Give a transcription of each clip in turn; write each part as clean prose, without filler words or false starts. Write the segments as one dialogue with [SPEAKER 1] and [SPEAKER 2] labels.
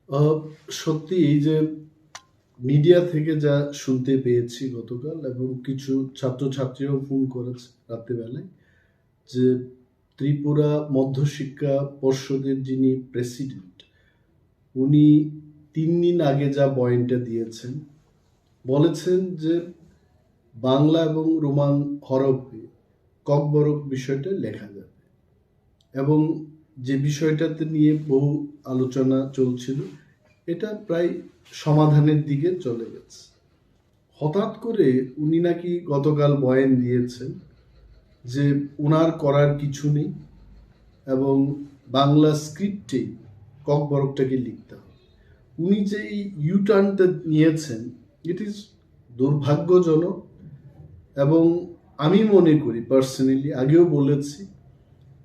[SPEAKER 1] আহ, সত্যি এই যে মিডিয়া থেকে যা শুনতে পেয়েছি গতকাল, এবং কিছু ছাত্রছাত্রীও ফোন করেছে রাত্রিবেলায়, যে ত্রিপুরা মধ্যশিক্ষা পর্ষদের যিনি প্রেসিডেন্ট, উনি 3 দিন আগে যা বয়ানটা দিয়েছেন, বলেছেন যে বাংলা এবং রোমান হরফে ককবরক বিষয়টা লেখা যাবে, এবং যে বিষয়টাতে নিয়ে বহু আলোচনা চলছিল এটা প্রায় সমাধানের দিকে চলে গেছে। হঠাৎ করে উনি নাকি গতকাল বয়ান দিয়েছেন যে ওনার করার কিছু নেই, এবং বাংলা স্ক্রিপ্টে ককবরকটাকে লিখতে হবে। উনি যে এই ইউটার্নটা নিয়েছেন, ইট ইজ দুর্ভাগ্যজনক। এবং আমি মনে করি পার্সোনালি, আগেও বলেছি,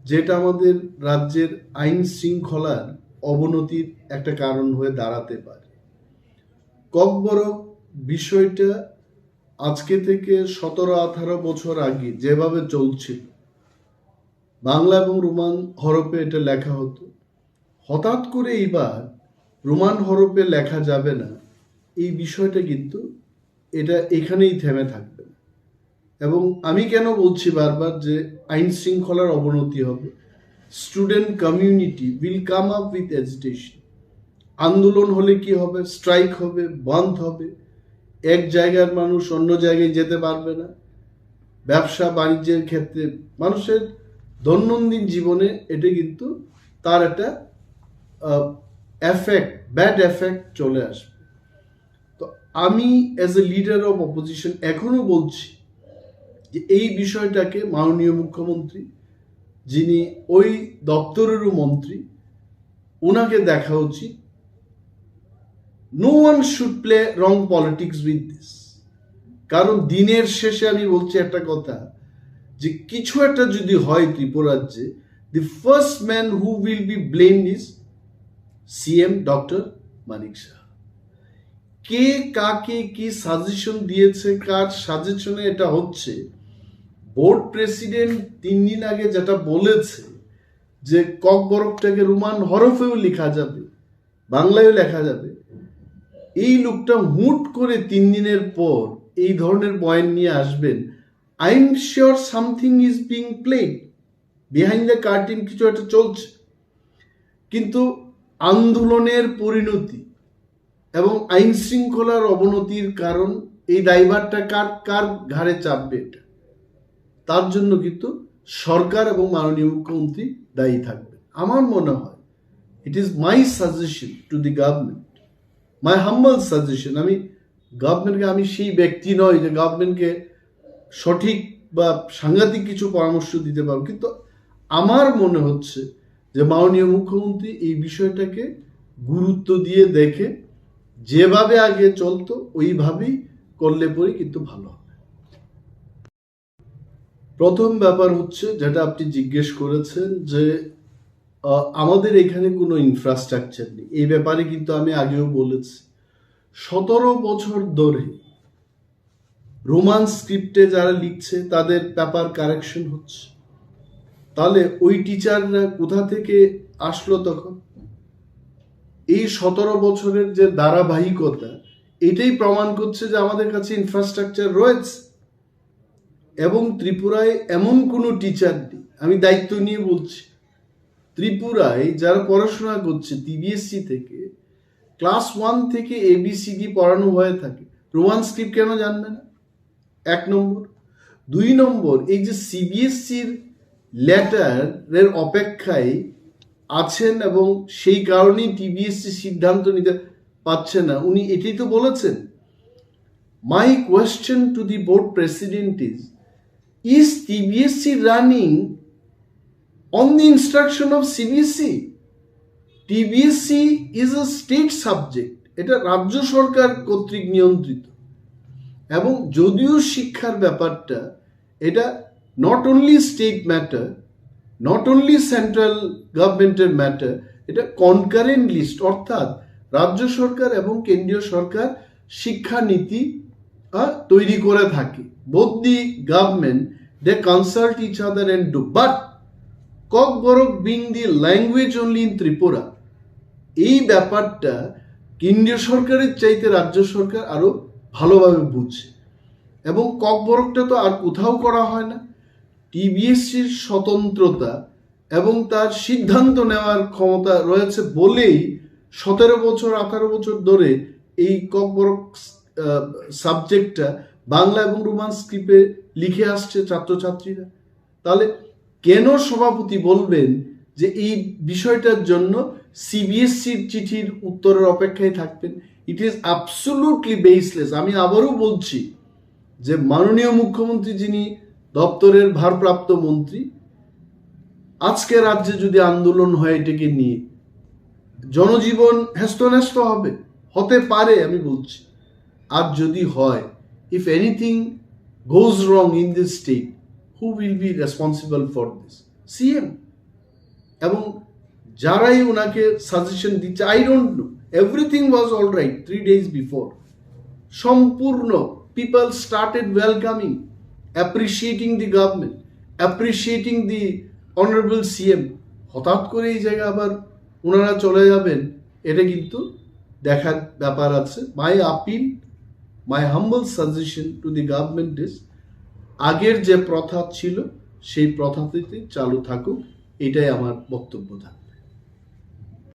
[SPEAKER 1] যেটা আমাদের রাজ্যের আইন শৃঙ্খলার অবনতির একটা কারণ হয়ে দাঁড়াতে পারে। ককবরক বিষয়টা আজকে থেকে 17-18 বছর আগে যেভাবে চলছিল, বাংলা এবং রোমান হরফে এটা লেখা হতো। হঠাৎ করে এইবার রোমান হরফে লেখা যাবে না, এই বিষয়টা কিন্তু এটা এখানেই থেমে থাকবে না। এবং আমি কেন বলছি বারবার যে আইন শৃঙ্খলার অবনতি হবে, student community will come up with agitation. আন্দোলন হলে কি হবে? স্ট্রাইক হবে, বন্ধ হবে, এক জায়গার মানুষ অন্য জায়গায় যেতে পারবে না। ব্যবসা বাণিজ্যের ক্ষেত্রে, মানুষের দৈনন্দিন জীবনে এটা কিন্তু তার একটা এফেক্ট, ব্যাড এফেক্ট চলে আসবে। তো আমি as a leader of opposition এখনো বলছি যে এই বিষয়টাকে মাননীয় মুখ্যমন্ত্রী, যিনি ওই দপ্তরেরও মন্ত্রী, ওনাকে দেখা উচিত। No one should play wrong politics with this. কারণ দিনের শেষে আমি বলছি একটা কথা, যে কিছু একটা যদি হয় ত্রিপুরাজ্যে, the first man who will be blamed is CM doctor Manik Shah. কে কাকে কি সাজেশন দিয়েছে, কার সাজেশনে এটা হচ্ছে, বোর্ড প্রেসিডেন্ট 3 দিন আগে যেটা বলেছে যে ককবরকটাকে রোমান হরফেও লেখা যাবে, বাংলায়ও লেখা যাবে, এই লোকটা হুট করে 3 দিনের পর এই ধরনের বয়ান নিয়ে আসবেন। I am sure something is being played behind the curtain, কিছু একটা চলছে। কিন্তু আন্দোলনের পরিণতি এবং আইন শৃঙ্খলার অবনতির কারণ, এই দায়ভারটা কার কার ঘাড়ে চাপবে, এটা তার জন্য কিন্তু সরকার এবং মাননীয় মুখ্যমন্ত্রী দায়ী থাকবে। আমার মনে হয় it is my suggestion to the government, my humble suggestion. আমি গভর্নমেন্টকে, আমি সেই ব্যক্তি নয় যে গভর্নমেন্টকে সঠিক বা সাংঘাতিক কিছু পরামর্শ দিতে পারবো, কিন্তু আমার মনে হচ্ছে যে মাননীয় মুখ্যমন্ত্রী এই বিষয়টাকে গুরুত্ব দিয়ে দেখে যেভাবে আগে চলতো ওইভাবেই করলে পরে কিন্তু ভালো হবে। প্রথম ব্যাপার হচ্ছে যেটা আপনি জিজ্ঞেস করেছেন, যে আমাদের এখানে কোনো ইনফ্রাস্ট্রাকচার নেই। এই ব্যাপারে কিন্তু আমি আগেও বলেছি, 17 বছর ধরে রোমান স্ক্রিপ্টে যারা লিখছে তাদের পেপার কারেকশন হচ্ছে। তাহলে ওই টিচাররা কোথা থেকে আসলো তখন? এই 17 বছরের যে ধারাবাহিকতা, এটাই প্রমাণ করছে যে আমাদের কাছে ইনফ্রাস্ট্রাকচার রয়েছে। এবং ত্রিপুরায় এমন কোনো টিচার নেই, আমি দায়িত্ব নিয়ে বলছি, ত্রিপুরায় যারা পড়াশোনা করছে TBSE থেকে, ক্লাস 1 থেকে ABCD পড়ানো হয়ে থাকে, রোমান স্ক্রিপ্ট কেন জানবে না? 1 নম্বর। 2 নম্বর, এই যে CBSEর লেটারের অপেক্ষায় আছেন এবং সেই কারণেই TBSE সিদ্ধান্ত নিতে পারছে না, উনি এটাই তো বলেছেন। My question to the board president is TBSE running on the instruction of CBSE? TBSE is a state subject, এটা রাজ্য সরকার কর্তৃক নিয়ন্ত্রিত। এবং যদিও শিক্ষার ব্যাপারটা, এটা not only state matter, not only central গভর্নমেন্টের ম্যাটার, এটা কনকারেন্ট লিস্ট, অর্থাৎ রাজ্য সরকার এবং কেন্দ্রীয় সরকার শিক্ষানীতি তৈরি করে থাকে। Both the government, they consult each other and do. But Kokborok being the language only in Tripura, এই ব্যাপারটা কেন্দ্রীয় সরকারের চাইতে রাজ্য সরকার আরো ভালোভাবে বুঝছে, এবং ককবরকটা তো আর কোথাও করা হয় না। টিবিএসসির স্বতন্ত্রতা এবং তার সিদ্ধান্ত নেওয়ার ক্ষমতা রয়েছে বলেই 17 বছর 18 বছর ধরে এই ককবরক সাবজেক্টটা বাংলা এবং রোমান স্ক্রিপ্টে লিখে আসছে ছাত্রছাত্রীরা। তাহলে কেন সভাপতি বলবেন যে এই বিষয়টার জন্য সিবিএসসির চিঠির উত্তরের অপেক্ষায় থাকবেন? It is absolutely baseless. আমি আবারও বলছি যে মাননীয় মুখ্যমন্ত্রী, যিনি দপ্তরের ভারপ্রাপ্ত মন্ত্রী, আজকে রাজ্যে যদি আন্দোলন হয় এটাকে নিয়ে, জনজীবন হেস্তনেস্ত হবে, হতে পারে আমি বলছি। আর যদি হয়, if anything goes wrong in this state, who will be responsible for this? CM এবং যারাই ওনাকে সাজেশন দিচ্ছে। I don't know, everything was all right 3 days before. সম্পূর্ণ people started welcoming, appreciating the government, appreciating the honourable CM. হঠাৎ করে এই জায়গায় আবার ওনারা চলে যাবেন, এটা কিন্তু দেখার ব্যাপার আছে। My appeal, my humble suggestion to the government is, আগের যে প্রথা ছিল সেই প্রথাটিতে চালু থাকুক, এটাই আমার বক্তব্য থাকে।